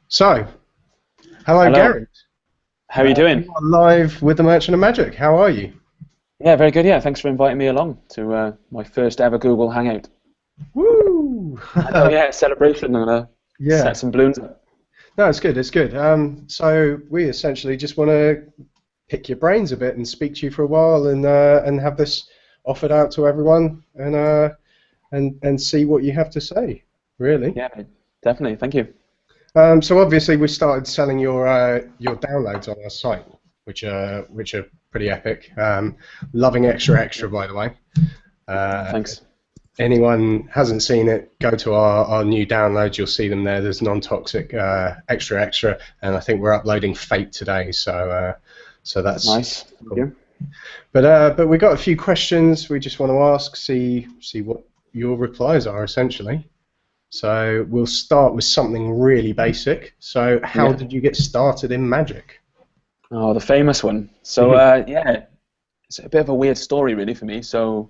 So, hello, Hello. Geraint. How are you doing? You are live with the Merchant of Magic. How are you? Yeah, very good. Yeah, thanks for inviting me along to my first ever Google Hangout. Woo! I know, yeah, celebration. I'm gonna Yeah. set some balloons up. No, it's good. It's good. So we essentially just want to pick your brains a bit and speak to you for a while and have this offered out to everyone and see what you have to say. Really. Yeah, definitely. Thank you. So obviously we started selling your downloads on our site, which are pretty epic. Loving extra extra, by the way. Uh, Thanks. Anyone hasn't seen it, go to our new downloads. You'll see them there. There's non-toxic extra extra, and I think we're uploading Fate today. So that's Nice. Thank cool. you. But we got a few questions we just want to ask. See what your replies are essentially. So we'll start with something really basic. So how Yeah. did you get started in Magic? Oh, the famous one. So, yeah, it's a bit of a weird story, really, for me. So,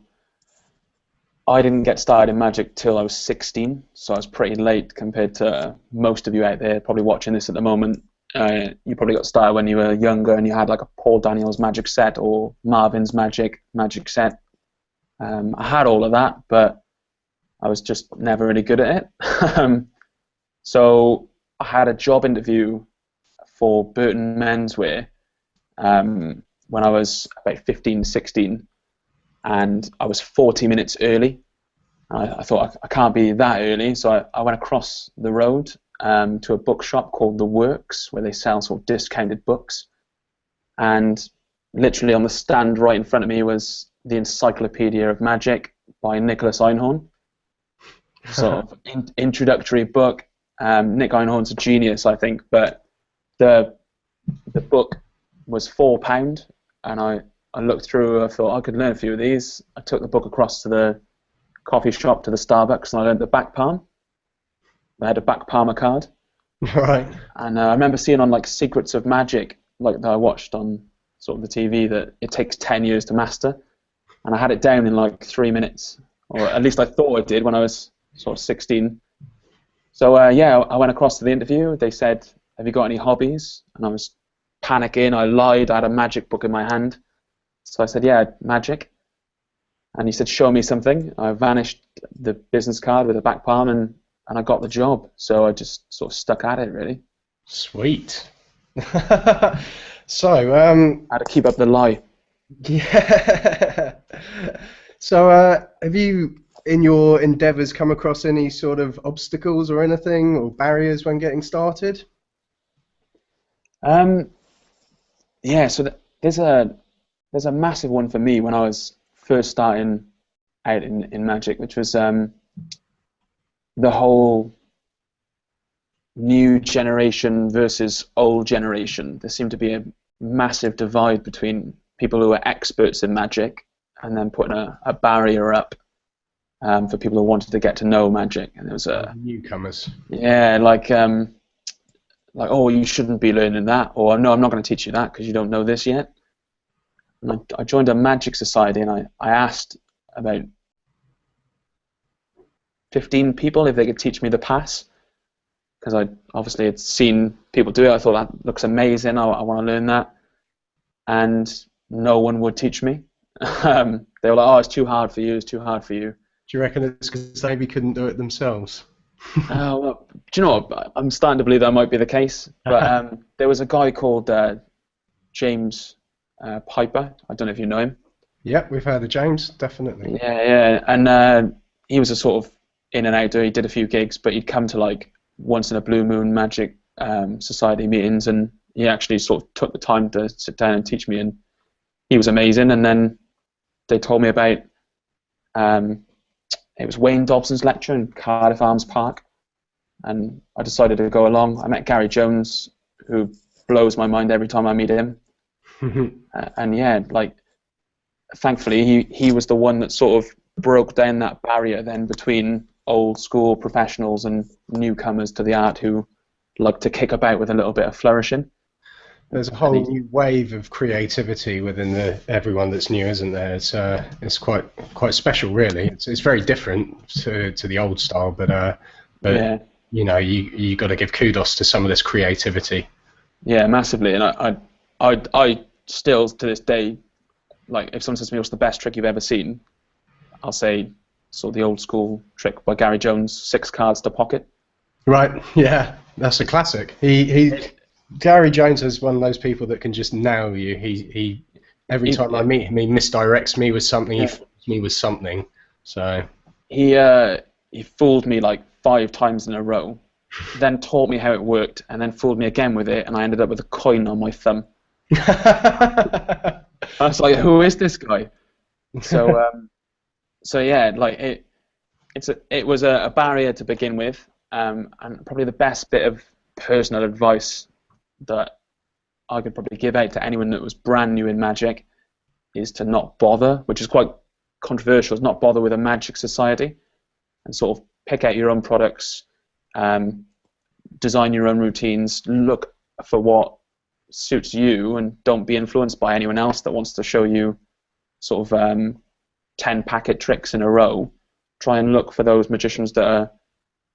I didn't get started in Magic till I was 16, so I was pretty late compared to most of you out there probably watching this at the moment. You probably got started when you were younger and you had like a Paul Daniels Magic set or Marvin's Magic set. I had all of that, but I was just never really good at it. So I had a job interview for Burton Menswear when I was about 15, 16, and I was 40 minutes early. I thought I can't be that early, so I went across the road to a bookshop called The Works, where they sell sort of discounted books. And literally on the stand right in front of me was the Encyclopedia of Magic by Nicholas Einhorn, sort of introductory book. Nick Einhorn's a genius, I think, but the book was £4, and I looked through. I thought I could learn a few of these. I took the book across to the coffee shop, to the Starbucks, and I learned the back palm. I had a back palmer card, Right. and I remember seeing on like Secrets of Magic, like that I watched on sort of the TV, that it takes 10 years to master, and I had it down in like 3 minutes, or at least I thought I did when I was sort of 16. So yeah, I went across to the interview. They said, "Have you got any hobbies?" And I was panicking. I lied. I had a magic book in my hand. So I said, "Yeah, magic." And he said, "Show me something." I vanished the business card with a back palm, and I got the job. So I just sort of stuck at it, really. Sweet. So, I had to keep up the lie. yeah. So, have you, in your endeavours, come across any sort of obstacles or anything, or barriers when getting started? Um, yeah, so there's a massive one for me when I was first starting out in Magic, which was the whole new generation versus old generation. There seemed to be a massive divide between people who are experts in Magic and then putting a barrier up for people who wanted to get to know Magic. And it was Newcomers. yeah, like, oh, you shouldn't be learning that, or no, I'm not going to teach you that because you don't know this yet. And I joined a Magic Society, and I asked about 15 people if they could teach me the pass, because I obviously had seen people do it. I thought that looks amazing. I want to learn that, and no one would teach me. They were like, "Oh, it's too hard for you. It's too hard for you." Do you reckon it's because they couldn't do it themselves? Well, do you know what? I'm starting to believe that might be the case. But there was a guy called James Piper. I don't know if you know him. Yep, we've heard of James, definitely. Yeah, yeah, and he was a sort of in and outer. He did a few gigs, but he'd come to like once in a blue moon Magic Society meetings, and he actually sort of took the time to sit down and teach me, and he was amazing. And then they told me about it was Wayne Dobson's lecture in Cardiff Arms Park, and I decided to go along. I met Gary Jones, who blows my mind every time I meet him, and yeah, like thankfully he was the one that sort of broke down that barrier then between old school professionals and newcomers to the art who like to kick about with a little bit of flourishing. There's a And whole new wave of creativity within everyone that's new, isn't there? It's quite special, really. It's very different to the old style, but yeah, you got to give kudos to some of this creativity. Yeah, massively. And I still to this day, like if someone says to me, "What's the best trick you've ever seen?" I'll say sort of the old school trick by Gary Jones, 6 cards to pocket. Right. Yeah, that's a classic. Gary Jones is one of those people that can just nail you. He every time I meet him, he misdirects me with something. He fools me with something. So he fooled me like 5 times in a row, then taught me how it worked, and then fooled me again with it, and I ended up with a coin on my thumb. I was like, who is this guy? So yeah, like it was a barrier to begin with, and probably the best bit of personal advice that I could probably give out to anyone that was brand new in Magic is to not bother, which is quite controversial, is not bother with a Magic Society, and sort of pick out your own products, design your own routines, look for what suits you, and don't be influenced by anyone else that wants to show you sort of 10 packet tricks in a row. Try and look for those magicians that are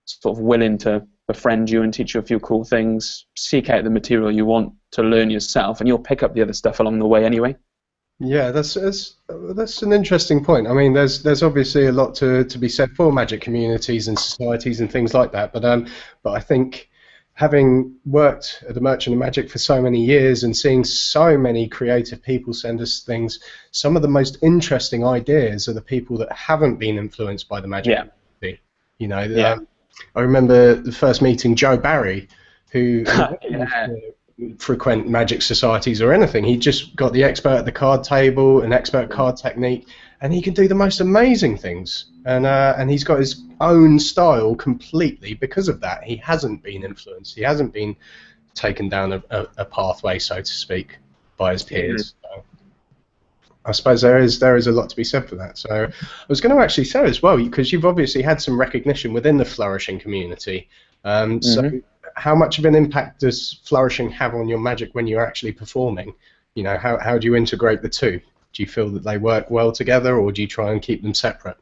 sort of willing to befriend you and teach you a few cool things. Seek out the material you want to learn yourself, and you'll pick up the other stuff along the way anyway. Yeah, that's an interesting point. I mean, there's obviously a lot to be said for Magic communities and societies and things like that. But I think having worked at the Merchant of Magic for so many years and seeing so many creative people send us things, some of the most interesting ideas are the people that haven't been influenced by the Magic community. You know, I remember the first meeting Joe Barry, who didn't frequent Magic societies or anything. He just got the expert at the card table, an expert card technique, and he can do the most amazing things. And he's got his own style completely because of that. He hasn't been influenced. He hasn't been taken down a pathway, so to speak, by his peers. So I suppose there is a lot to be said for that. So I was going to actually say as well, because you've obviously had some recognition within the Flourishing community. So how much of an impact does Flourishing have on your Magic when you're actually performing? You know, how do you integrate the two? Do you feel that they work well together, or do you try and keep them separate?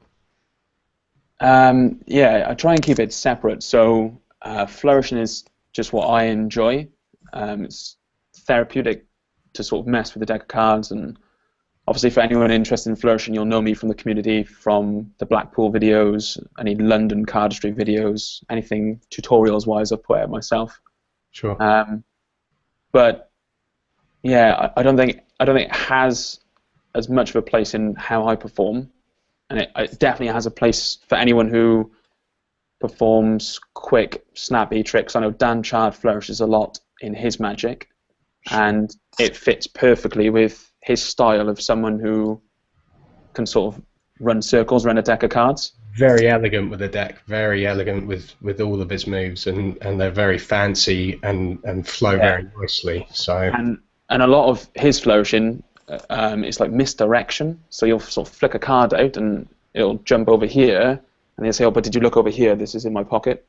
Yeah, I try and keep it separate. So Flourishing is just what I enjoy. It's therapeutic to sort of mess with the deck of cards, and obviously for anyone interested in Flourishing, you'll know me from the community, from the Blackpool videos, any London cardistry videos, anything tutorials-wise I've put out myself. Sure. But yeah, I don't think it has as much of a place in how I perform, and it definitely has a place for anyone who performs quick, snappy tricks. I know Dan Chard flourishes a lot in his Magic, and it fits perfectly with his style of someone who can sort of run circles around a deck of cards. Very elegant with the deck, very elegant with all of his moves, and they're very fancy and flow very nicely. So and a lot of his Flourishing is like misdirection. So you'll sort of flick a card out and it'll jump over here, and they'll say, "Oh, but did you look over here? This is in my pocket."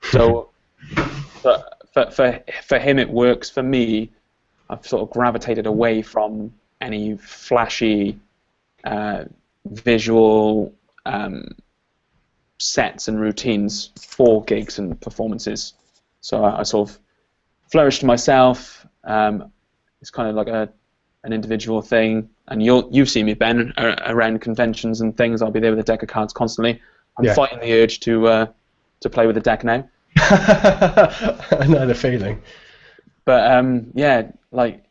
So for him it works. For me, I've sort of gravitated away from any flashy visual sets and routines for gigs and performances. So I sort of flourished myself. It's kind of like an individual thing, and you've seen me, Ben, around conventions and things. I'll be there with a deck of cards constantly. I'm fighting the urge to play with the deck now. I know the feeling. But yeah, like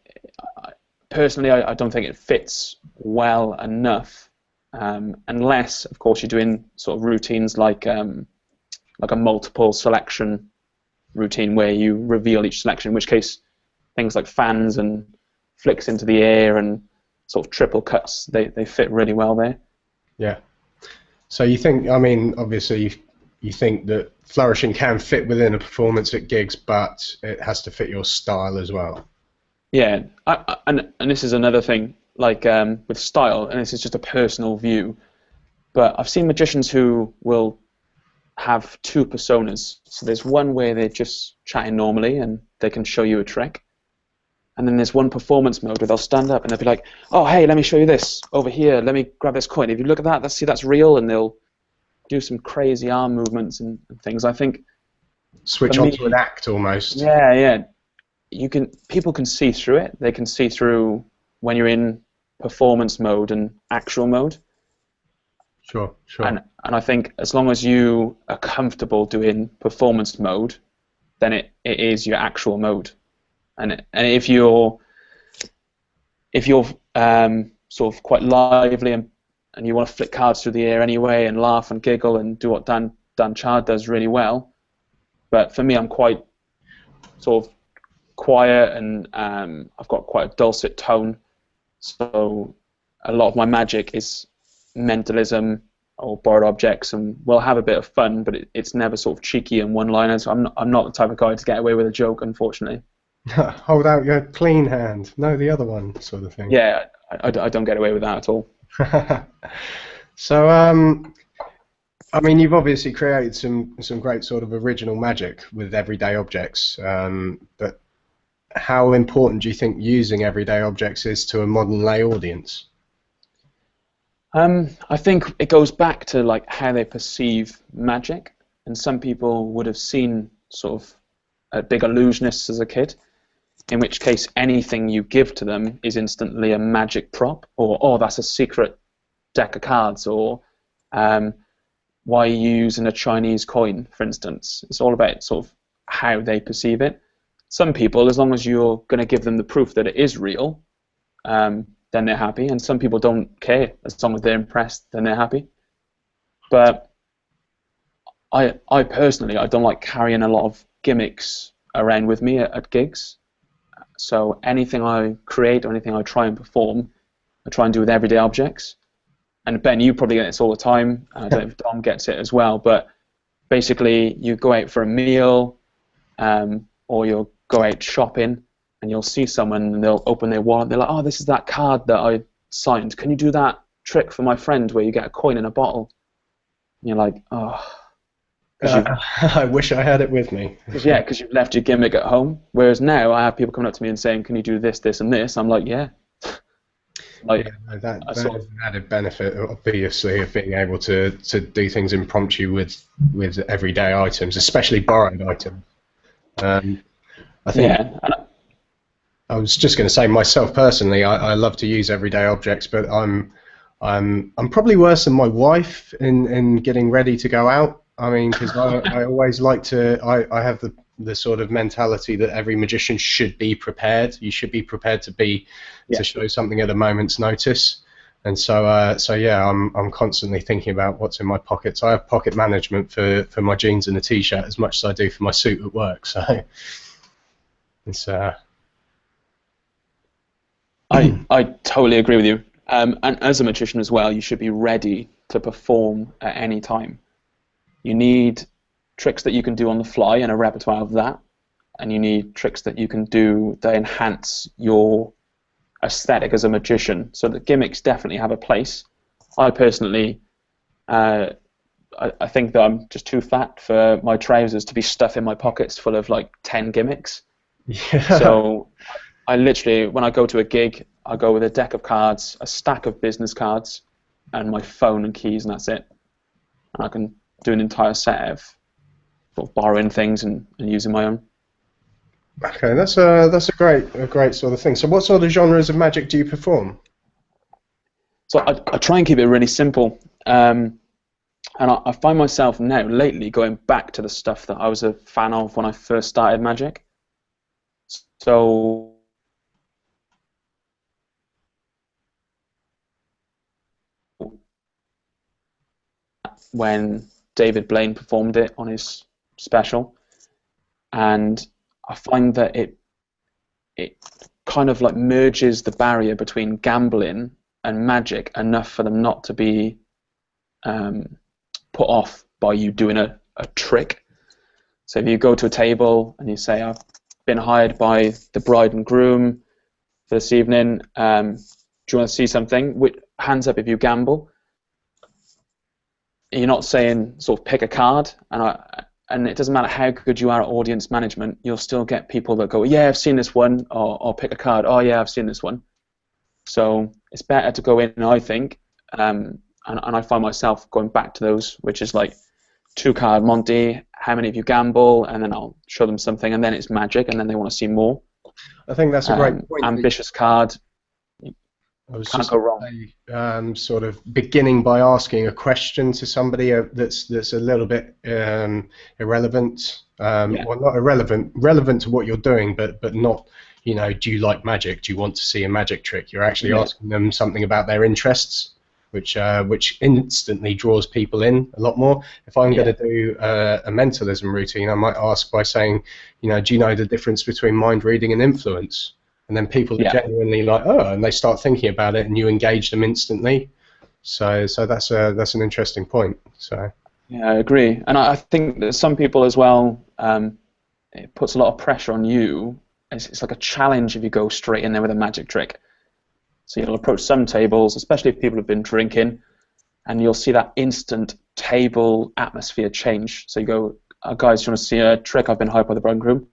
personally, I don't think it fits well enough, unless, of course, you're doing sort of routines like a multiple selection routine where you reveal each selection, in which case things like fans and flicks into the air and sort of triple cuts, they fit really well there. Yeah. So you think, I mean, obviously you think that Flourishing can fit within a performance at gigs, but it has to fit your style as well. Yeah, and this is another thing, like with style, and this is just a personal view, but I've seen magicians who will have 2 personas. So there's one where they're just chatting normally and they can show you a trick, and then there's one performance mode where they'll stand up and they'll be like, "Oh, hey, let me show you this over here. Let me grab this coin. If you look at that, see that's real," and they'll do some crazy arm movements and things. I think Switch For on to an me, act almost. yeah, yeah. People can see through it. They can see through when you're in performance mode and actual mode. Sure, sure. And I think as long as you are comfortable doing performance mode, then it is your actual mode. And if you're sort of quite lively and you want to flick cards through the air anyway and laugh and giggle and do what Dan Chard does really well. But for me, I'm quite sort of quiet and I've got quite a dulcet tone. So a lot of my magic is mentalism or borrowed objects, and we'll have a bit of fun, but it's never sort of cheeky and one-liners. I'm not the type of guy to get away with a joke, unfortunately. Hold out your clean hand. No, the other one, sort of thing. Yeah, I don't get away with that at all. So, I mean, you've obviously created some great sort of original magic with everyday objects. But how important do you think using everyday objects is to a modern lay audience? I think it goes back to like how they perceive magic, and some people would have seen sort of big illusionists as a kid, in which case anything you give to them is instantly a magic prop, or oh, that's a secret deck of cards, or why are you using a Chinese coin, for instance. It's all about sort of how they perceive it. Some people, as long as you're going to give them the proof that it is real, then they're happy, and some people don't care. As long as they're impressed, then they're happy. But I personally, I don't like carrying a lot of gimmicks around with me at gigs. So anything I create or anything I try and perform, I try and do with everyday objects. And Ben, you probably get this all the time. I don't know if Dom gets it as well, but basically you go out for a meal, or you'll go out shopping, and you'll see someone and they'll open their wallet. They're like, oh, this is that card that I signed. Can you do that trick for my friend where you get a coin in a bottle? And you're like, oh. I wish I had it with me. Yeah, because you've left your gimmick at home. Whereas now I have people coming up to me and saying, can you do this, this, and this? I'm like, yeah. Like, yeah, no, that is an added benefit, obviously, of being able to do things impromptu with everyday items, especially borrowed items. I think. Yeah. I was just going to say, myself personally, I love to use everyday objects, but I'm probably worse than my wife in getting ready to go out. I mean, because I always like to. I have the sort of mentality that every magician should be prepared. You should be prepared to show something at a moment's notice. And so yeah, I'm constantly thinking about what's in my pockets. I have pocket management for my jeans and a t-shirt as much as I do for my suit at work. So it's. I totally agree with you. And as a magician as well, you should be ready to perform at any time. You need tricks that you can do on the fly and a repertoire of that, and you need tricks that you can do that enhance your aesthetic as a magician. So the gimmicks definitely have a place. I personally, I think that I'm just too fat for my trousers to be stuffing my pockets full of like 10 gimmicks. Yeah. So I literally, when I go to a gig, I go with a deck of cards, a stack of business cards, and my phone and keys, and that's it. And I can do an entire set of sort of borrowing things and using my own. Okay, that's a great sort of thing. So what sort of genres of magic do you perform? So I try and keep it really simple. And I find myself now, lately, going back to the stuff that I was a fan of when I first started magic. So when David Blaine performed it on his special, and I find that it kind of like merges the barrier between gambling and magic enough for them not to be put off by you doing a trick. So if you go to a table and you say, I've been hired by the bride and groom for this evening, do you want to see something? Hands up if you gamble. You're not saying sort of pick a card, and it doesn't matter how good you are at audience management, you'll still get people that go, yeah, I've seen this one, or pick a card, oh yeah, I've seen this one. So it's better to go in, I think, and I find myself going back to those, which is like 2-card Monty, how many of you gamble, and then I'll show them something, and then it's magic, and then they want to see more. I think that's a great point. Ambitious card. I was Can't just go wrong. sort of beginning by asking a question to somebody that's a little bit irrelevant. Well, not irrelevant, relevant to what you're doing, but not, you know, do you like magic? Do you want to see a magic trick? You're actually asking them something about their interests, which instantly draws people in a lot more. If I'm going to do a mentalism routine, I might ask by saying, you know, do you know the difference between mind reading and influence? And then people are genuinely like, oh, and they start thinking about it, and you engage them instantly. So that's an interesting point. So yeah, I agree, and I think that some people as well, it puts a lot of pressure on you. It's like a challenge if you go straight in there with a magic trick. So you'll approach some tables, especially if people have been drinking, and you'll see that instant table atmosphere change. So you go, guys, do you want to see a trick? I've been hyped by the bridegroom.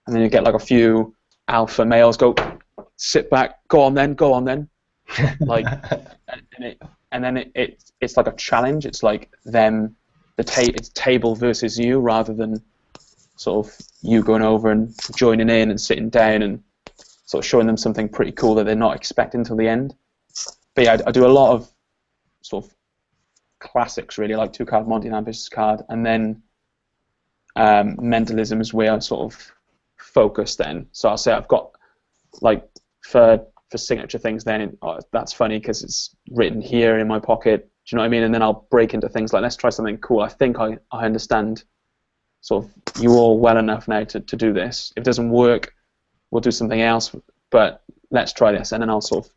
And then you get like a few alpha males go, sit back, go on then, like, and then it's like a challenge. It's like them, it's table versus you, rather than sort of you going over and joining in and sitting down and sort of showing them something pretty cool that they're not expecting till the end. But yeah, I do a lot of sort of classics, really, like 2-card Monty and Ambitious Card, and then mentalism is where I sort of focus then. So I'll say I've got, like, for signature things then, that's funny because it's written here in my pocket, do you know what I mean? And then I'll break into things like, let's try something cool. I think I understand sort of you all well enough now to do this. If it doesn't work, we'll do something else, but let's try this. And then I'll sort of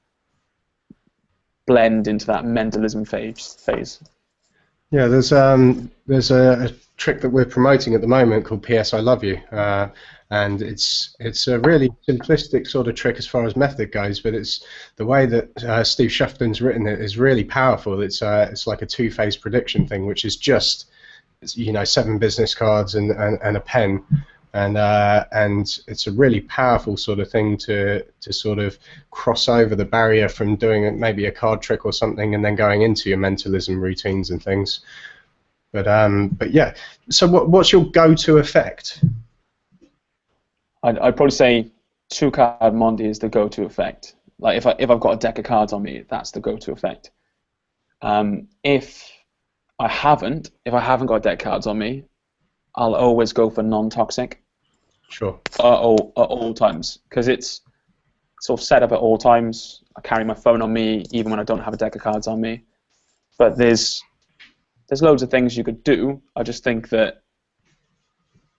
blend into that mentalism phase. Yeah, there's a trick that we're promoting at the moment called PS I Love You, and it's a really simplistic sort of trick as far as method goes, but it's the way that Steve Shufton's written it is really powerful. It's like a 2-phase prediction thing, which is just, you know, 7 business cards and a pen. And it's a really powerful sort of thing to sort of cross over the barrier from doing maybe a card trick or something and then going into your mentalism routines and things. But yeah. So what's your go-to effect? I'd probably say 2-card Monty is the go-to effect. Like if I've got a deck of cards on me, that's the go-to effect. If I haven't got a deck of cards on me, I'll always go for non-toxic. Sure. At all times, because it's sort of set up at all times. I carry my phone on me even when I don't have a deck of cards on me. But there's loads of things you could do. I just think that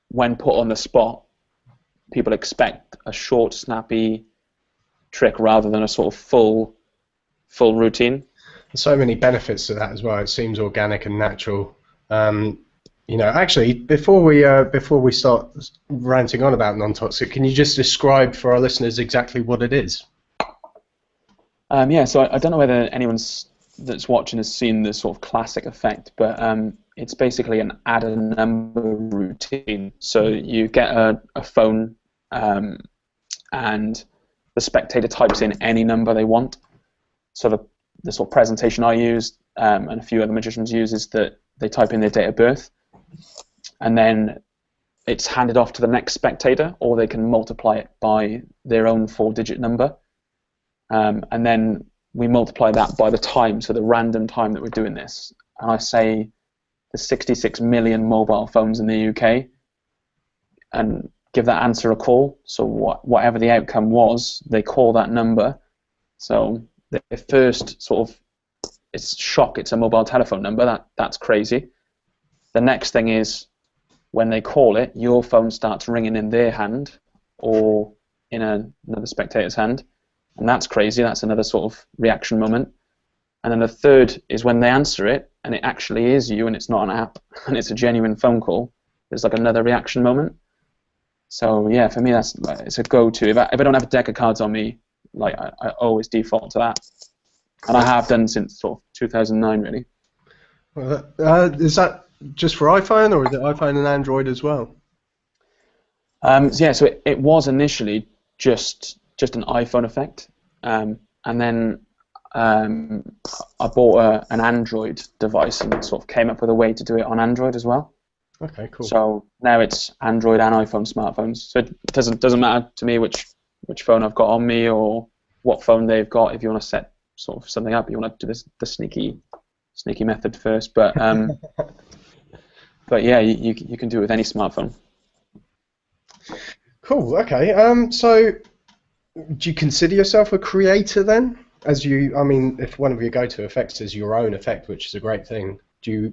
when put on the spot, people expect a short, snappy trick rather than a sort of full routine. There's so many benefits to that as well. It seems organic and natural. You know, actually, before we start ranting on about non-toxic, can you just describe for our listeners exactly what it is? Yeah, so I don't know whether anyone that's watching has seen the sort of classic effect, but it's basically an add a number routine. So you get a phone, and the spectator types in any number they want. So the sort of presentation I used, and a few other magicians use, is that they type in their date of birth, and then it's handed off to the next spectator, or they can multiply it by their own 4-digit number. And then we multiply that by the time, so the random time that we're doing this. And I say there's 66 million mobile phones in the UK, and give that answer a call. So whatever the outcome was, they call that number. So the first sort of, it's shock, it's a mobile telephone number, that's crazy. The next thing is, when they call it, your phone starts ringing in their hand or in another spectator's hand, and that's crazy. That's another sort of reaction moment. And then the third is when they answer it, and it actually is you, and it's not an app, and it's a genuine phone call. There's like another reaction moment. So yeah, for me, it's a go-to. If I don't have a deck of cards on me, like I always default to that, and I have done since sort of 2009, really. Well, is that just for iPhone, or is it iPhone and Android as well? Yeah, so it was initially just an iPhone effect, and then um, I bought an Android device and sort of came up with a way to do it on Android as well. Okay, cool. So now it's Android and iPhone smartphones. So it doesn't matter to me which phone I've got on me or what phone they've got. If you want to set sort of something up, you want to do the sneaky method first. But but yeah, you can do it with any smartphone. Cool. Okay. So, do you consider yourself a creator then? I mean, if one of your go-to effects is your own effect, which is a great thing,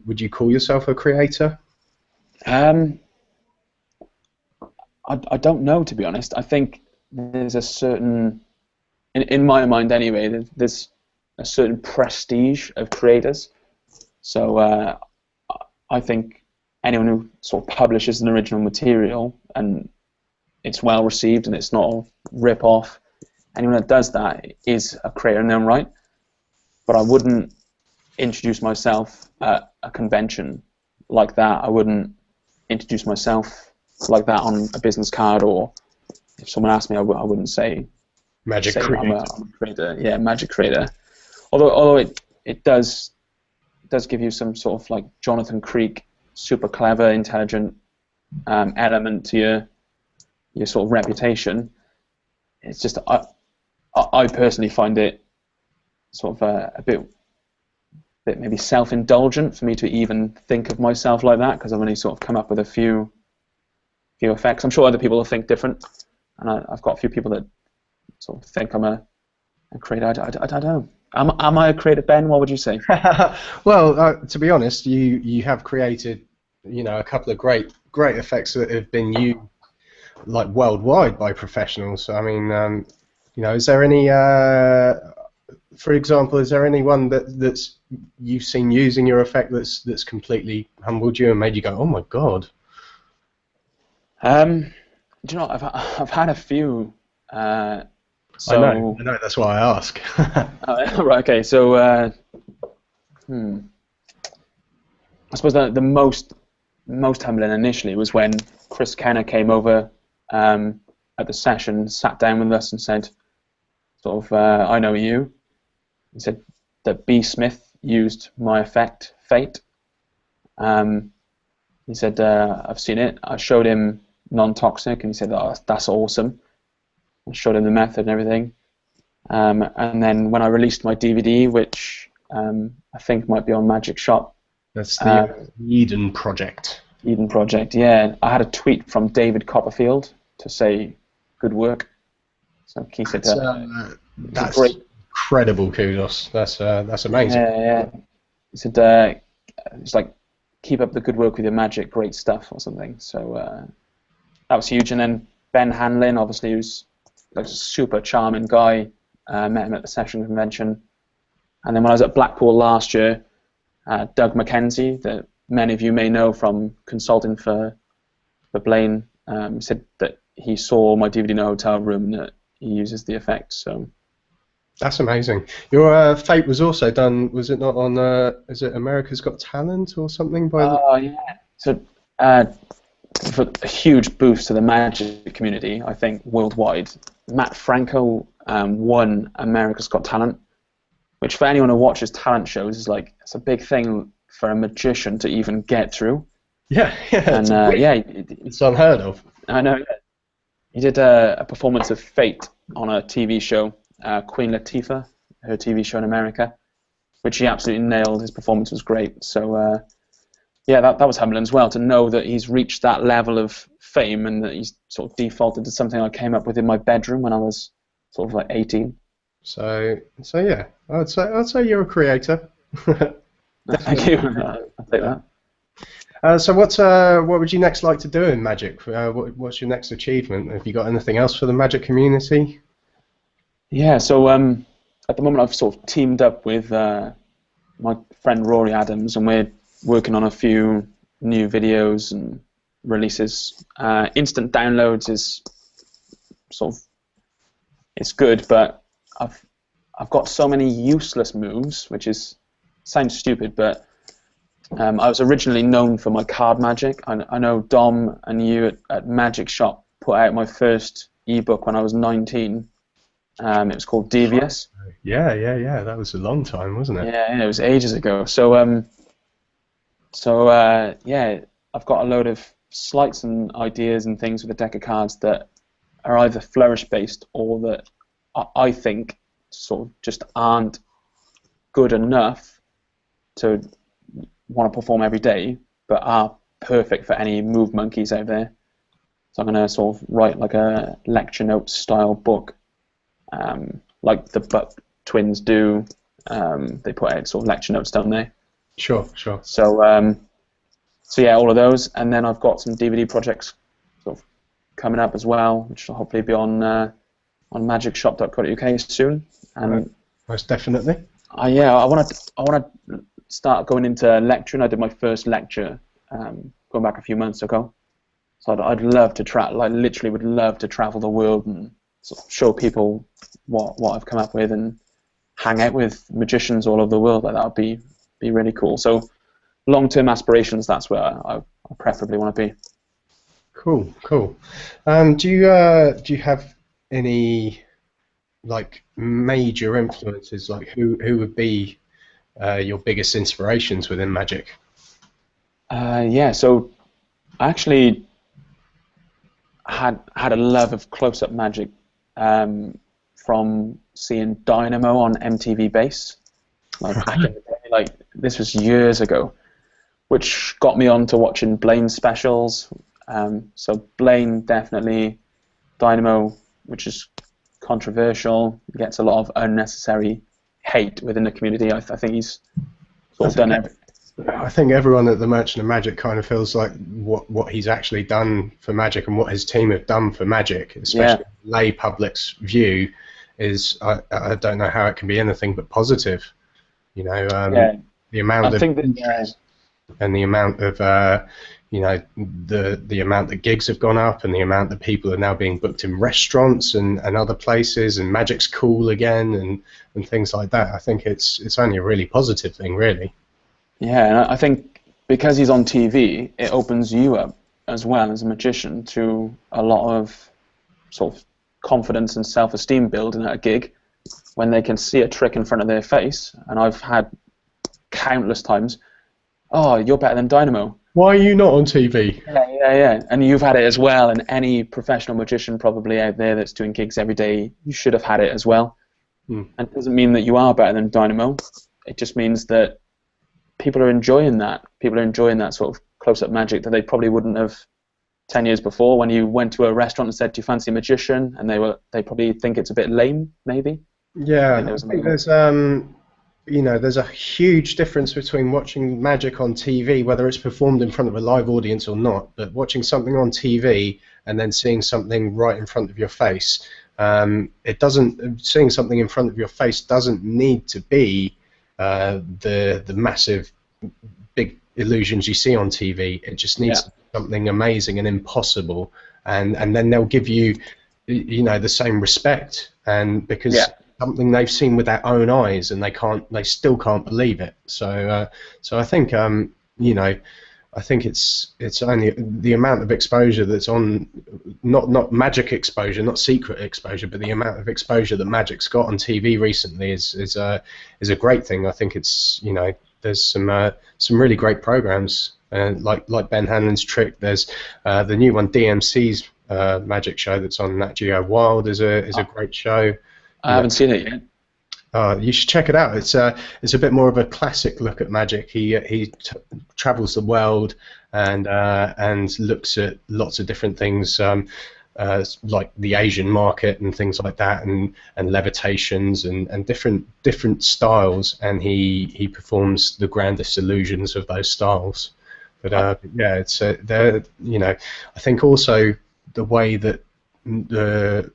would you call yourself a creator? I don't know, to be honest. I think there's a certain, in my mind anyway, there's a certain prestige of creators. So I think anyone who sort of publishes an original material and it's well received and it's not a rip-off, anyone that does that is a creator in their own right. But I wouldn't introduce myself at a convention like that. I wouldn't introduce myself like that on a business card, or if someone asked me, I wouldn't say Magic creator. I'm a creator. Yeah, magic creator. Although it does give you some sort of like Jonathan Creek, super clever, intelligent element to your sort of reputation. It's just I personally find it sort of a bit maybe self-indulgent for me to even think of myself like that, because I've only sort of come up with a few effects. I'm sure other people will think different, and I've got a few people that sort of think I'm a creator. I don't know. Am I a creator, Ben? What would you say? Well, to be honest, you have created, a couple of great effects that have been used like worldwide by professionals. I mean, is there any, for example, is there anyone that's you've seen using your effect that's completely humbled you and made you go, oh my god? Do you know, I've had a few. I know. That's why I ask. Right. Okay. So, I suppose the most humbling initially was when Chris Kenner came over at the session, sat down with us, and said, "Sort of, I know you." He said that B. Smith used my effect, Fate. He said, "I've seen it." I showed him non-toxic, and he said, "Oh, that's awesome." I showed him the method and everything. And then when I released my DVD, which I think might be on Magic Shop. That's the Eden Project. Eden Project, yeah. I had a tweet from David Copperfield to say, good work. So he said, that's great. Incredible kudos. That's amazing. Yeah. He said, it's like, keep up the good work with your magic, great stuff, or something. So that was huge. And then Ben Hanlon, obviously, who's like a super charming guy. Met him at the session convention. And then when I was at Blackpool last year, Doug McKenzie, that many of you may know from consulting for Blaine, said that he saw my DVD in a hotel room and that he uses the effects. So that's amazing. Your Fate was also done, was it not on, is it America's Got Talent or something? Yeah. So for a huge boost to the magic community, I think, worldwide, Matt Franco won America's Got Talent, which for anyone who watches talent shows is like, it's a big thing for a magician to even get through. Yeah. And it's unheard of. I know. He did a performance of Fate on a TV show, Queen Latifah, her TV show in America, which he absolutely nailed. His performance was great. So that was humbling as well, to know that he's reached that level of fame and that he's sort of defaulted to something I came up with in my bedroom when I was sort of like 18. So yeah, I'd say you're a creator. Thank you. I'll take that. So what would you next like to do in Magic? What's your next achievement? Have you got anything else for the Magic community? Yeah, so at the moment I've sort of teamed up with my friend Rory Adams, and we're working on a few new videos and releases. Instant downloads is sort of, it's good, but I've got so many useless moves, which sounds stupid, but I was originally known for my card magic. I know Dom and you at Magic Shop put out my first ebook when I was 19. It was called Devious. Yeah. That was a long time, wasn't it? Yeah, it was ages ago. So yeah, I've got a load of sleights and ideas and things with a deck of cards that are either flourish based or that I think sort of just aren't good enough to want to perform every day, but are perfect for any move monkeys out there. So I'm going to sort of write like a lecture notes style book, like the Buck twins do. They put out sort of lecture notes, don't they? Sure. So yeah, all of those, and then I've got some DVD projects sort of coming up as well, which will hopefully be on magicshop.co.uk soon. And right. Most definitely. I want to start going into lecturing. I did my first lecture going back a few months ago, so I'd love to travel. I literally would love to travel the world and sort of show people what I've come up with and hang out with magicians all over the world. Like that would be really cool. So long-term aspirations, that's where I preferably want to be. Cool. Do you have any like major influences? Like who would be your biggest inspirations within magic? Yeah, so I actually had a love of close-up magic from seeing Dynamo on MTV Base, like back in the day. Like this was years ago, which got me on to watching Blaine's specials. So Blaine definitely, Dynamo, which is controversial, gets a lot of unnecessary hate within the community. I think he's sort of done everything. I think everyone at the Merchant of Magic kind of feels like what he's actually done for Magic and what his team have done for Magic, especially lay public's view, is I don't know how it can be anything but positive. You know, the amount of interest and the amount of you know, the amount that gigs have gone up and the amount that people are now being booked in restaurants and other places, and Magic's cool again and things like that. I think it's only a really positive thing, really. Yeah, and I think because he's on TV, it opens you up as well as a magician to a lot of sort of confidence and self-esteem building at a gig when they can see a trick in front of their face. And I've had countless times, oh, you're better than Dynamo. Why are you not on TV? Yeah. And you've had it as well, and any professional magician probably out there that's doing gigs every day, you should have had it as well. And it doesn't mean that you are better than Dynamo. It just means that people are enjoying that. People are enjoying that sort of close-up magic that they probably wouldn't have 10 years before when you went to a restaurant and said, do you fancy a magician? And they probably think it's a bit lame, maybe. Yeah, I think there's you know, there's a huge difference between watching magic on TV, whether it's performed in front of a live audience or not, but watching something on TV and then seeing something right in front of your face. Seeing something in front of your face doesn't need to be the massive big illusions you see on TV. It just needs to be something amazing and impossible, and then they'll give you, you know, the same respect, and because something they've seen with their own eyes, and they still can't believe it. So I think you know, I think it's only the amount of exposure that's on, not magic exposure, not secret exposure, but the amount of exposure that Magic's got on TV recently is a great thing. I think it's, you know, there's some really great programs, like Ben Hanlon's Trick. There's the new one, DMC's magic show that's on Nat Geo Wild is a great show. I haven't seen it yet. You should check it out. It's a bit more of a classic look at magic. He travels the world and looks at lots of different things, like the Asian market and things like that, and levitations and different styles, and he performs the grandest illusions of those styles. But yeah, it's you know, I think also the way that the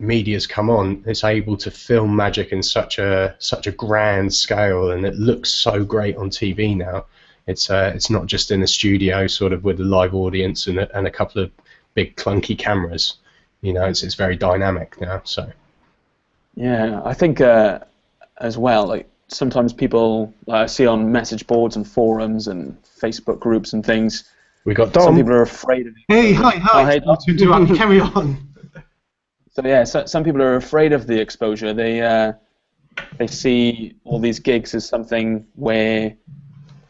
media's come on, it's able to film magic in such a grand scale, and it looks so great on TV now. It's not just in a studio sort of with a live audience and a couple of big clunky cameras. You know, it's very dynamic now. So yeah, I think as well, like sometimes people, like I see on message boards and forums and Facebook groups and things, we got Dom. Some people are afraid of it. Hey, hi. Oh, hey, Not to interrupt. Carry on. So yeah, some people are afraid of the exposure. They see all these gigs as something where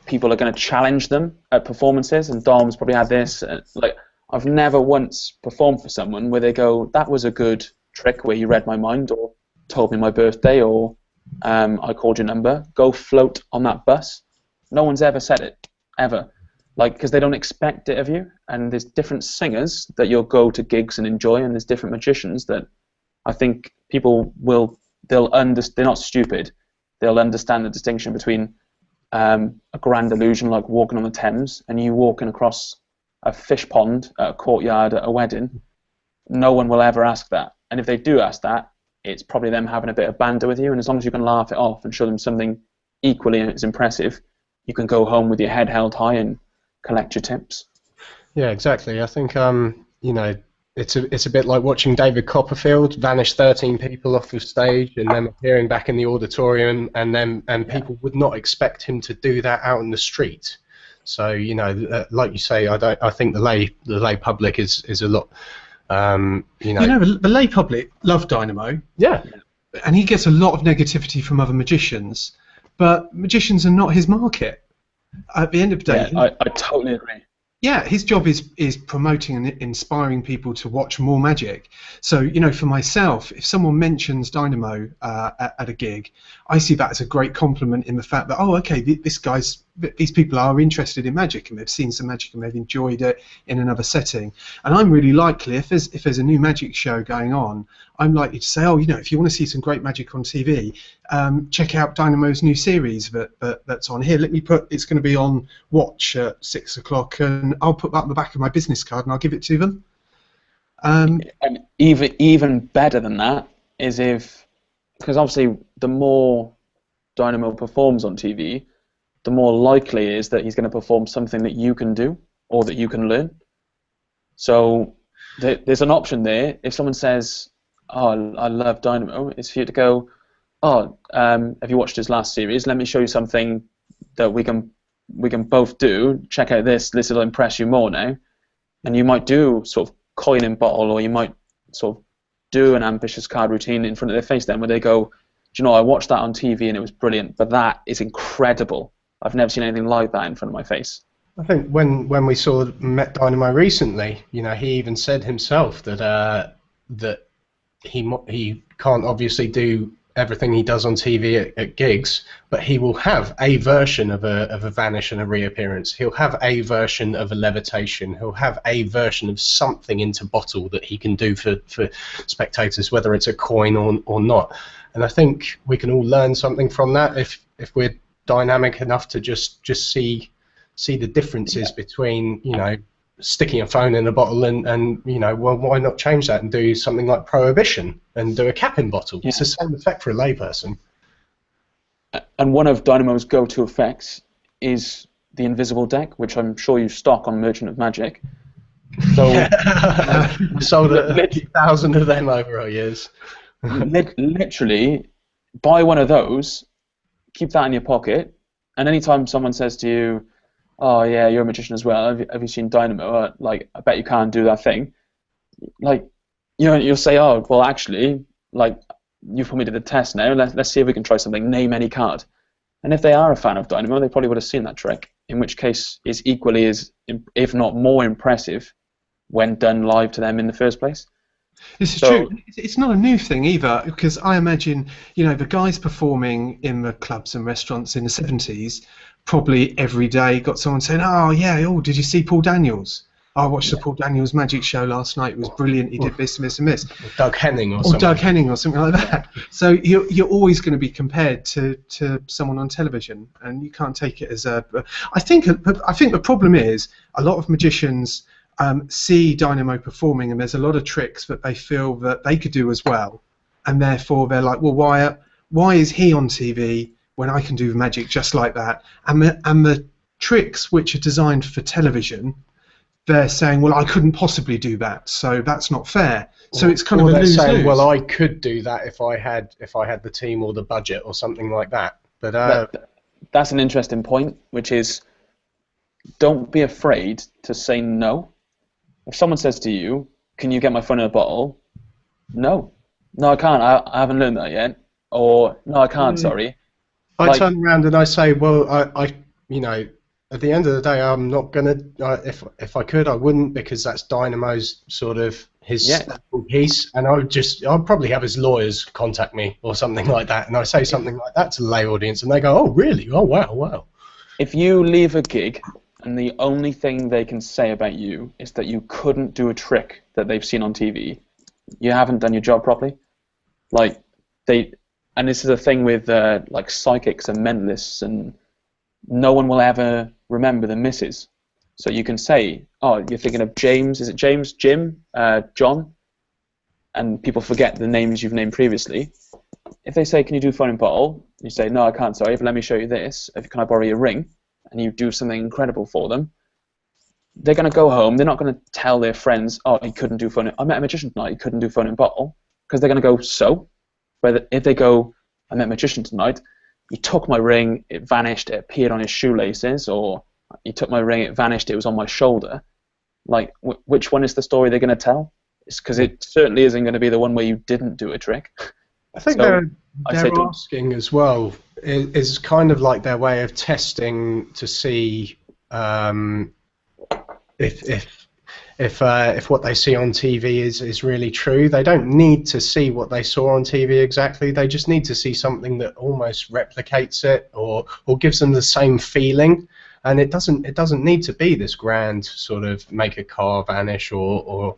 people are going to challenge them at performances, and Dom's probably had this. Like, I've never once performed for someone where they go, "That was a good trick where you read my mind, or told me my birthday, or I called your number. Go float on that bus." No one's ever said it, ever. Like, because they don't expect it of you. And there's different singers that you'll go to gigs and enjoy, and there's different magicians that I think people will, they're not stupid. They'll understand the distinction between a grand illusion like walking on the Thames and you walking across a fish pond at a courtyard at a wedding. No one will ever ask that. And if they do ask that, it's probably them having a bit of banter with you, and as long as you can laugh it off and show them something equally as impressive, you can go home with your head held high and collect your tips. Yeah, exactly. I think it's a bit like watching David Copperfield vanish 13 people off the stage and then appearing back in the auditorium, and people would not expect him to do that out in the street. So like you say, I think the lay public is a lot. The lay public love Dynamo. Yeah, and he gets a lot of negativity from other magicians, but magicians are not his market. At the end of the day, I totally agree. Yeah, his job is promoting and inspiring people to watch more magic. So, for myself, if someone mentions Dynamo at a gig, I see that as a great compliment in the fact that, oh, okay, these people are interested in magic and they've seen some magic and they've enjoyed it in another setting. And I'm really likely, if there's a new magic show going on, I'm likely to say, oh, if you want to see some great magic on TV, check out Dynamo's new series that's on here. It's going to be on Watch at 6 o'clock, and I'll put that on the back of my business card and I'll give it to them. And even better than that is because obviously the more Dynamo performs on TV, the more likely it is that he's going to perform something that you can do or that you can learn. So there's an option there. If someone says, "Oh, I love Dynamo," it's for you to go, "Oh, have you watched his last series? Let me show you something that we can both do. Check out this. This will impress you more now." And you might do sort of coin and bottle, or you might sort of do an ambitious card routine in front of their face then, where they go, "Do you know, I watched that on TV and it was brilliant, but that is incredible. I've never seen anything like that in front of my face." I think when we met Dynamo recently, he even said himself that he can't obviously do everything he does on TV at gigs, but he will have a version of a vanish and a reappearance. He'll have a version of a levitation. He'll have a version of something into bottle that he can do for spectators, whether it's a coin or not. And I think we can all learn something from that if we're dynamic enough to just see the differences between sticking a phone in a bottle and well, why not change that and do something like Prohibition and do a cap in bottle? Yeah. It's the same effect for a layperson. And one of Dynamo's go-to effects is the invisible deck, which I'm sure you stock on Merchant of Magic. So sold 1,000 of them over our years. Literally, buy one of those, keep that in your pocket, and anytime someone says to you, "Oh yeah, you're a magician as well. Have you seen Dynamo? Like, I bet you can't do that thing." Like, you'll say, "Oh, well, actually, like, you've put me to the test now. Let's see if we can try something. Name any card." And if they are a fan of Dynamo, they probably would have seen that trick. In which case, it's equally as, if not more impressive, when done live to them in the first place. This is true. It's not a new thing either, because I imagine, the guys performing in the clubs and restaurants in the 70s probably every day got someone saying, "Oh yeah, did you see Paul Daniels? I watched the Paul Daniels magic show last night. It was brilliant. He did this and this and this." Or Doug Henning or something like that. So you're always going to be compared to someone on television, and you can't take it as a. I think the problem is a lot of magicians see Dynamo performing, and there's a lot of tricks that they feel that they could do as well, and therefore they're like, "Well, why is he on TV when I can do magic just like that?" And the tricks which are designed for television, they're saying, "Well, I couldn't possibly do that, so that's not fair." So it's kind of a lose-lose. They're saying, "Well, I could do that if I had the team or the budget or something like that." But that's an interesting point, which is, don't be afraid to say no. If someone says to you, "Can you get my phone in a bottle?" No, no, I can't. I haven't learned that yet. Or no, I can't. Sorry. I Like, turn around and I say, well, you know, at the end of the day, I'm not gonna. If I could, I wouldn't, because that's Dynamo's sort of his yeah. staple piece, and I'd probably have his lawyers contact me or something like that, and I say something like that to the lay audience, and they go, oh, really? Oh, wow, wow. If you leave a gig and the only thing they can say about you is that you couldn't do a trick that they've seen on TV, you haven't done your job properly. Like they, and this is a thing with like psychics and mentalists, and no one will ever remember the misses. So you can say, oh, you're thinking of James. Is it James, Jim, John? And people forget the names you've named previously. If they say, can you do phone and bottle? You say, no, I can't, sorry, but let me show you this. Can I borrow your ring? And you do something incredible for them. They're going to go home. They're not going to tell their friends, oh, he couldn't do phone. I met a magician tonight. He couldn't do phone and bottle. Because they're going to go, so? But if they go, I met a magician tonight. He took my ring. It vanished. It appeared on his shoelaces. Or he took my ring. It vanished. It was on my shoulder. Like, which one is the story they're going to tell? It's because it certainly isn't going to be the one where you didn't do a trick. I think So, they're asking as well is kind of like their way of testing to see if what they see on TV is really true. They don't need to see what they saw on TV exactly. They just need to see something that almost replicates it or gives them the same feeling. And it doesn't need to be this grand sort of make a car vanish or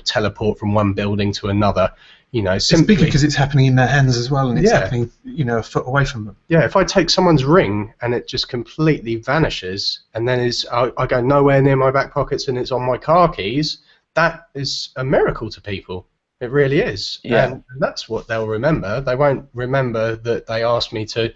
teleport from one building to another. You know, simply it's big because it's happening in their hands as well, and it's happening, you know, a foot away from them. Yeah, if I take someone's ring and it just completely vanishes, and then I go nowhere near my back pockets and it's on my car keys, that is a miracle to people. It really is. Yeah. And that's what they'll remember. They won't remember that they asked me to,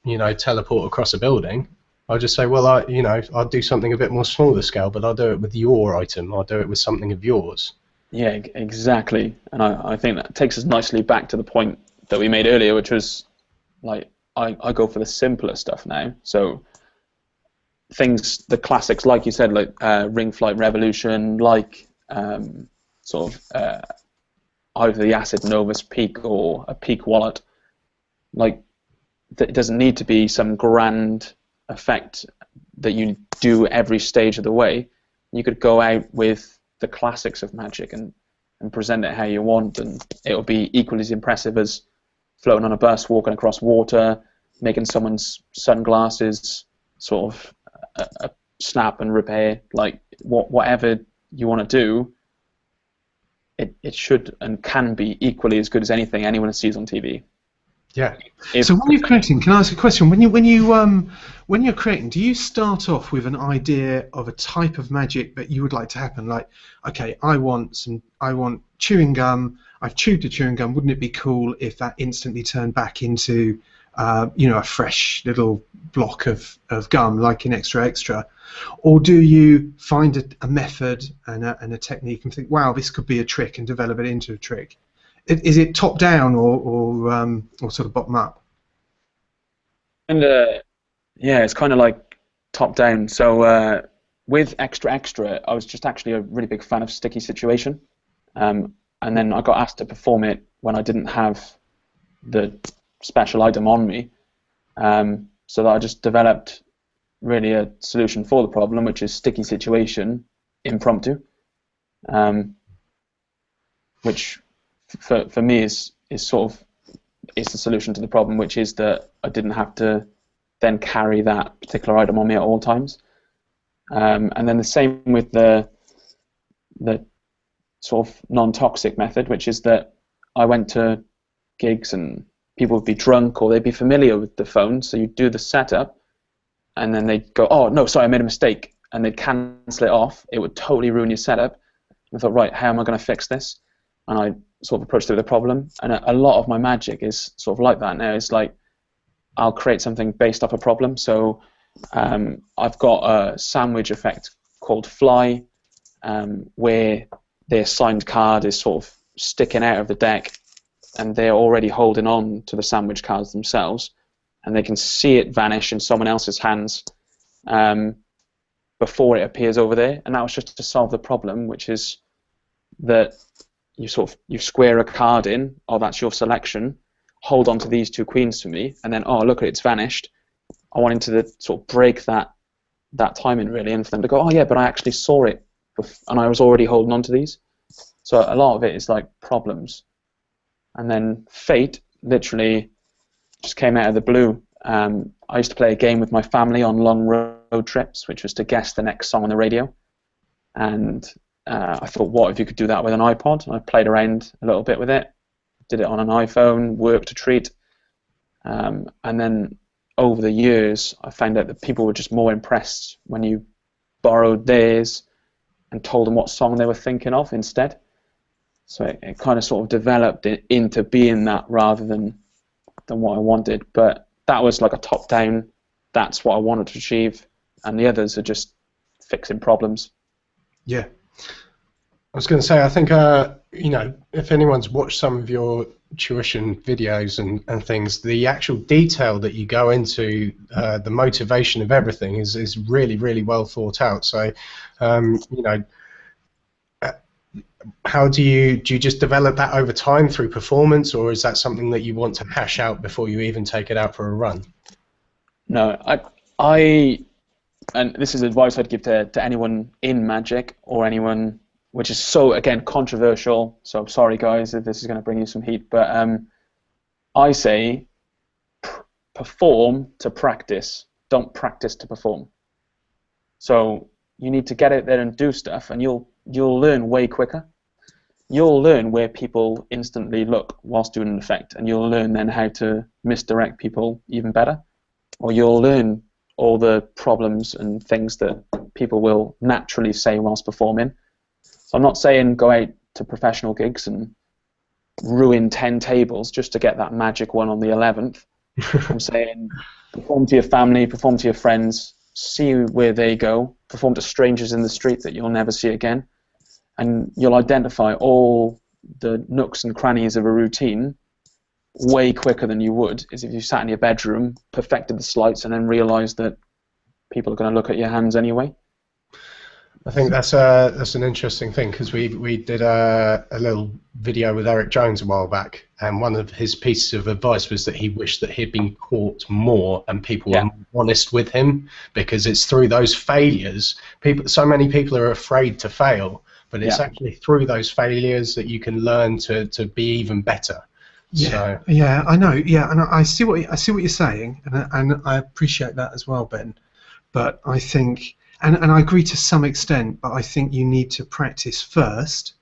you know, teleport across a building. I'll just say, well, I'll do something a bit more smaller scale, but I'll do it with your item. I'll do it with something of yours. Yeah, exactly. And I think that takes us nicely back to the point that we made earlier, which was, like, I go for the simpler stuff now. So things, the classics, like you said, like Ring Flight Revolution, like sort of either the Acid Novus Peak or a Peak Wallet. Like, it doesn't need to be some grand effect that you do every stage of the way. You could go out with the classics of magic and present it how you want, and it'll be equally as impressive as floating on a bus, walking across water, making someone's sunglasses sort of a snap and repair. Like, whatever you want to do, it should and can be equally as good as anything anyone sees on TV. Yeah. So when you're creating, can I ask a question? When you're creating, do you start off with an idea of a type of magic that you would like to happen? Like, okay, I want chewing gum. I've chewed the chewing gum. Wouldn't it be cool if that instantly turned back into, a fresh little block of gum, like in Extra Extra? Or do you find a method and a technique and think, wow, this could be a trick, and develop it into a trick? Is it top down or sort of bottom up? And yeah, it's kind of like top down. So with Extra Extra, I was just actually a really big fan of Sticky Situation, and then I got asked to perform it when I didn't have the special item on me, so that I just developed really a solution for the problem, which is Sticky Situation Impromptu, which for me is sort of is the solution to the problem, which is that I didn't have to then carry that particular item on me at all times. And then the same with the sort of non-toxic method, which is that I went to gigs and people would be drunk or they'd be familiar with the phone, so you'd do the setup and then they'd go, oh no, sorry, I made a mistake, and they'd cancel it off. It would totally ruin your setup. And I thought, right, how am I going to fix this? And I sort of approached it with a problem, and a lot of my magic is sort of like that now. It's like I'll create something based off a problem. So I've got a sandwich effect called Fly, where their signed card is sort of sticking out of the deck, and they're already holding on to the sandwich cards themselves, and they can see it vanish in someone else's hands before it appears over there. And that was just to solve the problem, which is that you square a card in. Oh, that's your selection. Hold on to these two queens for me, and then, oh, look, it's vanished. I wanted to sort of break that timing, really, and for them to go, oh yeah, but I actually saw it, and I was already holding on to these. So a lot of it is like problems. And then fate literally just came out of the blue. I used to play a game with my family on long road trips, which was to guess the next song on the radio. And I thought, what if you could do that with an iPod? And I played around a little bit with it, did it on an iPhone, worked a treat. And then over the years, I found out that people were just more impressed when you borrowed theirs and told them what song they were thinking of instead. So it kind of sort of developed it into being that rather than what I wanted. But that was like a top-down, that's what I wanted to achieve, and the others are just fixing problems. Yeah. I was going to say, I think, you know, if anyone's watched some of your tuition videos and things, the actual detail that you go into, the motivation of everything is really, really well thought out. So, you know, how do you just develop that over time through performance, or is that something that you want to hash out before you even take it out for a run? No, I and this is advice I'd give to anyone in Magic or anyone, which is so, again, controversial, so I'm sorry guys if this is going to bring you some heat, but I say perform to practice, don't practice to perform. So you need to get out there and do stuff, and you'll learn way quicker. You'll learn where people instantly look whilst doing an effect, and you'll learn then how to misdirect people even better. Or you'll learn all the problems and things that people will naturally say whilst performing. So I'm not saying go out to professional gigs and ruin 10 tables just to get that magic one on the 11th. I'm saying perform to your family, perform to your friends, see where they go, perform to strangers in the street that you'll never see again, and you'll identify all the nooks and crannies of a routine way quicker than you would is if you sat in your bedroom, perfected the sleights, and then realised that people are going to look at your hands anyway. I think that's an interesting thing, because we did a little video with Eric Jones a while back, and one of his pieces of advice was that he wished that he'd been caught more and people were more honest with him, because it's through those failures, so many people are afraid to fail, but it's actually through those failures that you can learn to be even better. Yeah, so. Yeah, I know. Yeah, and I see what you're saying, and I appreciate that as well, Ben. But I think, and I agree to some extent, but I think you need to practice first,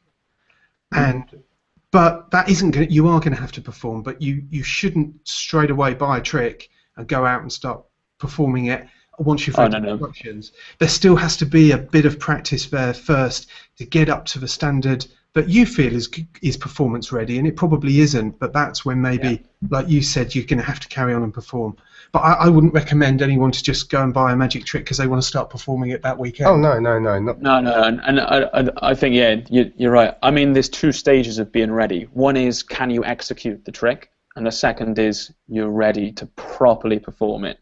but that isn't going. You are going to have to perform, but you shouldn't straight away buy a trick and go out and start performing it once you've read the instructions. There still has to be a bit of practice there first to get up to the standard that you feel is performance ready, and it probably isn't, but that's when maybe, like you said, you're going to have to carry on and perform. But I wouldn't recommend anyone to just go and buy a magic trick because they want to start performing it that weekend. Oh, no, and I think, you're right. I mean, there's two stages of being ready. One is, can you execute the trick? And the second is, you're ready to properly perform it.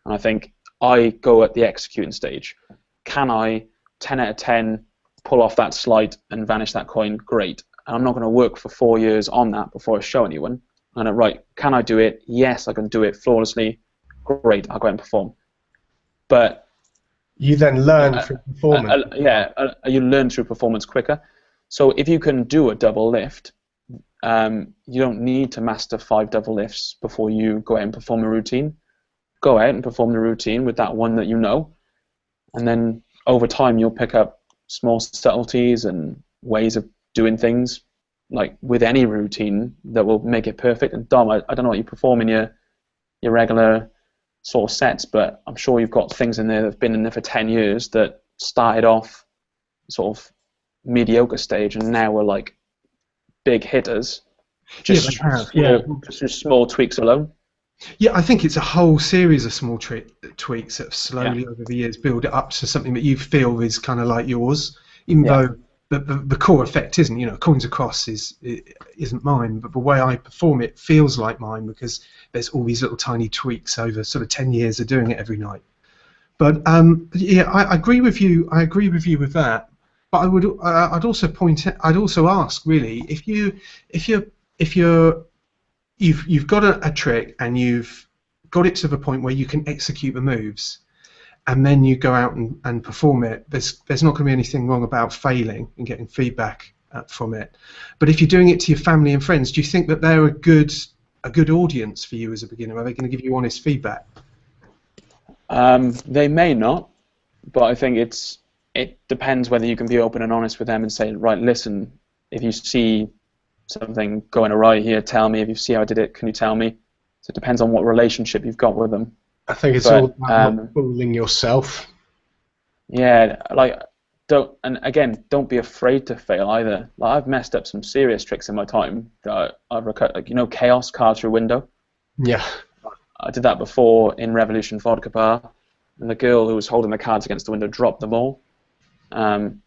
And I think I go at the executing stage. Can I, 10 out of 10, pull off that slide and vanish that coin? Great. And I'm not going to work for 4 years on that before I show anyone. And right, can I do it? Yes, I can do it flawlessly. Great, I'll go out and perform. But you then learn through performance. You learn through performance quicker. So if you can do a double lift, you don't need to master 5 double lifts before you go out and perform a routine. Go out and perform the routine with that one that you know, and then over time you'll pick up small subtleties and ways of doing things, like with any routine, that will make it perfect. And Dom, I don't know what you perform in your regular sort of sets, but I'm sure you've got things in there that have been in there for 10 years that started off sort of mediocre stage and now are like big hitters, just through small tweaks alone. Yeah, I think it's a whole series of small tweaks that have slowly over the years build it up to something that you feel is kind of like yours, even though the core effect isn't. You know, coins across isn't mine, but the way I perform it feels like mine because there's all these little tiny tweaks over sort of 10 years of doing it every night. But I agree with you. I agree with you with that. But I'd also I'd also ask really you've got a trick and you've got it to the point where you can execute the moves, and then you go out and perform it. There's not going to be anything wrong about failing and getting feedback from it. But if you're doing it to your family and friends, do you think that they're a good audience for you as a beginner? Are they going to give you honest feedback? They may not, but I think it depends whether you can be open and honest with them and say, right, listen, if you see something going awry here, tell me. If you see how I did it, can you tell me? So it depends on what relationship you've got with them. I think it's all about not fooling yourself. Yeah, like don't be afraid to fail either. Like I've messed up some serious tricks in my time that I've recorded, like chaos card through window. Yeah. I did that before in Revolution Vodka Bar, and the girl who was holding the cards against the window dropped them all, and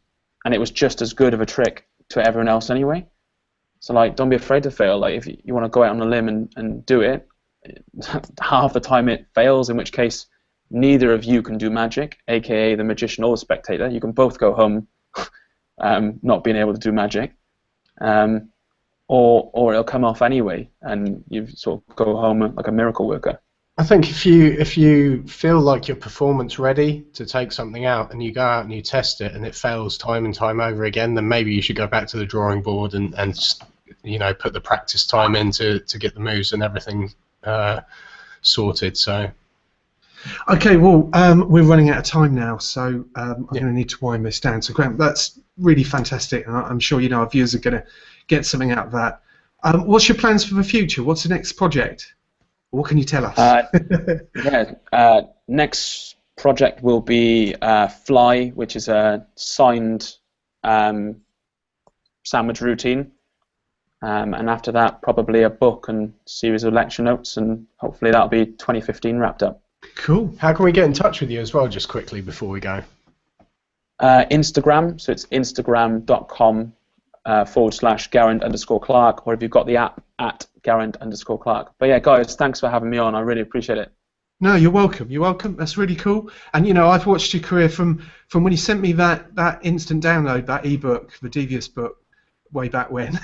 it was just as good of a trick to everyone else anyway. So like, don't be afraid to fail. Like if you want to go out on a limb and do it, half the time it fails, in which case neither of you can do magic, aka the magician or the spectator. You can both go home not being able to do magic, or it'll come off anyway, and you sort of go home like a miracle worker. I think if you feel like you're performance ready to take something out, and you go out and you test it and it fails time and time over again, then maybe you should go back to the drawing board and put the practice time in to get the moves and everything sorted. So okay, well we're running out of time now, so I'm going to need to wind this down. So Grant, that's really fantastic, and I'm sure our viewers are going to get something out of that. What's your plans for the future? What's the next project? What can you tell us? Next project will be Fly, which is a signed sandwich routine, and after that probably a book and series of lecture notes, and hopefully that'll be 2015 wrapped up. Cool. How can we get in touch with you as well, just quickly before we go? Instagram, so it's instagram.com /Geraint_Clarke, or if you've got the app at Geraint_Clarke. But yeah, guys, thanks for having me on. I really appreciate it. No, you're welcome. You're welcome. That's really cool. And I've watched your career from when you sent me that instant download, that ebook, the Devious book, way back when.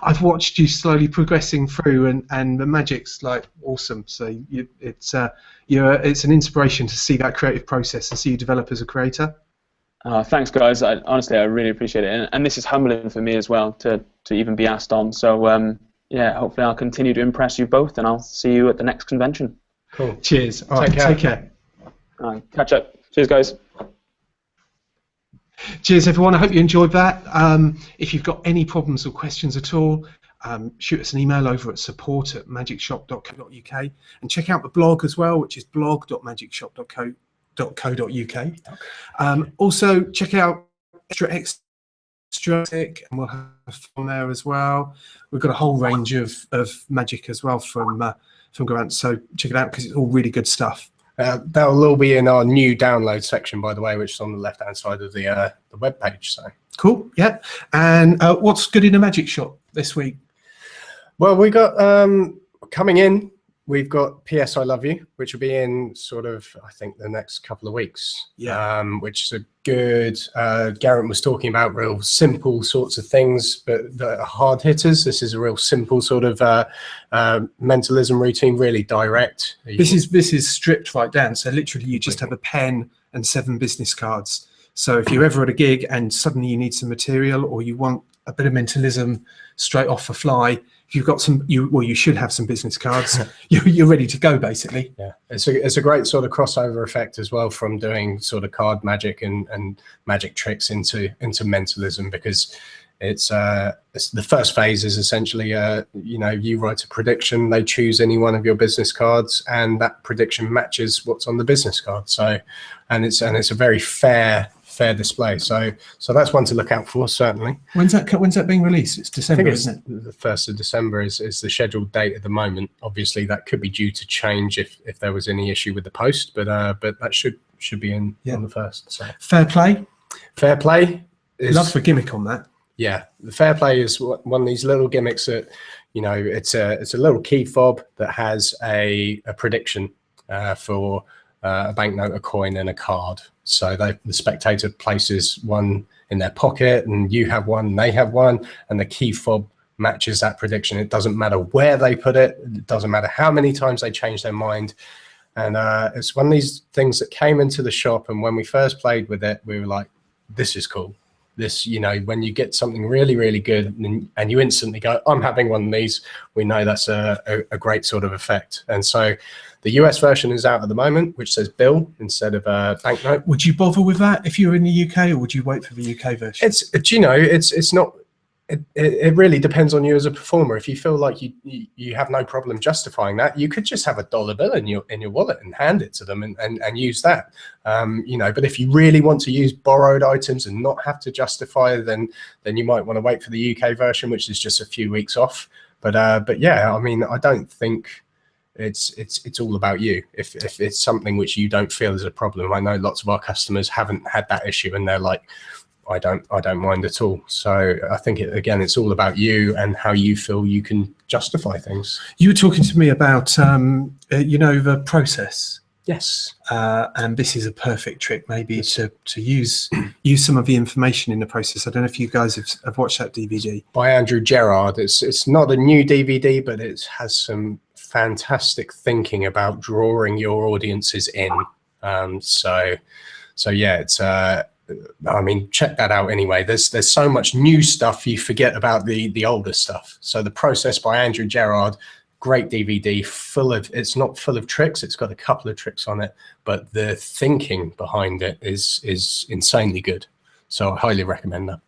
I've watched you slowly progressing through, and the magic's like awesome. So it's an inspiration to see that creative process and see you develop as a creator. Thanks, guys. Honestly, I really appreciate it, and this is humbling for me as well to even be asked on. So yeah, hopefully I'll continue to impress you both, and I'll see you at the next convention. Cool. Cheers. All right, take care. Catch up. Cheers, guys. Cheers, everyone. I hope you enjoyed that. If you've got any problems or questions at all, shoot us an email over at support@magicshop.co.uk, and check out the blog as well, which is blog.magicshop.co.uk. Also, check out extra, and we'll have fun there as well. We've got a whole range of magic as well from Geraint, so check it out because it's all really good stuff. That'll all be in our new download section, by the way, which is on the left-hand side of the web page. So cool, yeah. And what's good in a magic shop this week? Well, we got coming in. We've got P.S. I Love You, which will be in sort of, I think, the next couple of weeks. Yeah. Which is a good. Geraint was talking about real simple sorts of things, but that are hard hitters. This is a real simple sort of mentalism routine, really direct. This is stripped right down. So literally, you just have a pen and 7 business cards. So if you're ever at a gig and suddenly you need some material, or you want a bit of mentalism straight off the fly, if you've got you should have some business cards. You're ready to go, basically. Yeah, it's a great sort of crossover effect as well from doing sort of card magic and magic tricks into mentalism, because it's the first phase is essentially you write a prediction, they choose any one of your business cards, and that prediction matches what's on the business card. So, and it's a very fair display. So that's one to look out for, certainly. When's that being released? It's December, isn't it? The 1st of December is the scheduled date at the moment. Obviously, that could be due to change if there was any issue with the post, but that should be in on the 1st. So Fair Play. Fair Play is love the gimmick on that. Yeah, the Fair Play is one of these little gimmicks that it's a little key fob that has a prediction for a banknote, a coin, and a card. So the spectator places one in their pocket, and you have one, and they have one, and the key fob matches that prediction. It doesn't matter where they put it. It doesn't matter how many times they change their mind. And it's one of these things that came into the shop, and when we first played with it, we were like, this is cool. This, you know, when you get something really, really good and you instantly go, I'm having one of these, we know that's a great sort of effect. And so the US version is out at the moment, which says bill instead of banknote. Would you bother with that if you were in the UK, or would you wait for the UK version? You know, it's not. It really depends on you as a performer. If you feel like you have no problem justifying that, you could just have a dollar bill in your wallet and hand it to them and use that. You know, but if you really want to use borrowed items and not have to justify, then you might want to wait for the UK version, which is just a few weeks off. But yeah, I mean, I don't think it's all about you. If it's something which you don't feel is a problem, I know lots of our customers haven't had that issue, and they're like, I don't mind at all. So I think it's all about you and how you feel you can justify things. You were talking to me about you know, the process. Yes. And this is a perfect trick, maybe to use some of the information in the process. I don't know if you guys have watched that DVD by Andrew Gerard. It's not a new DVD, but it has some fantastic thinking about drawing your audiences in. So yeah, it's I mean, check that out anyway. There's so much new stuff you forget about the older stuff. So The Process by Andrew Gerard, great DVD, it's not full of tricks, it's got a couple of tricks on it, but the thinking behind it is insanely good. So I highly recommend that.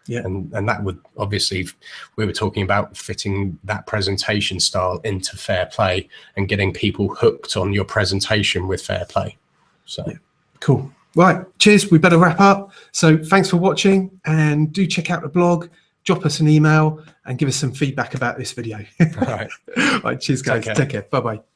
Yeah. And that would obviously, we were talking about fitting that presentation style into Fair Play and getting people hooked on your presentation with Fair Play. So yeah. Cool. Right, cheers. We better wrap up. So thanks for watching, and do check out the blog, drop us an email, and give us some feedback about this video. All right. All right, cheers, guys. Take care. Bye-bye.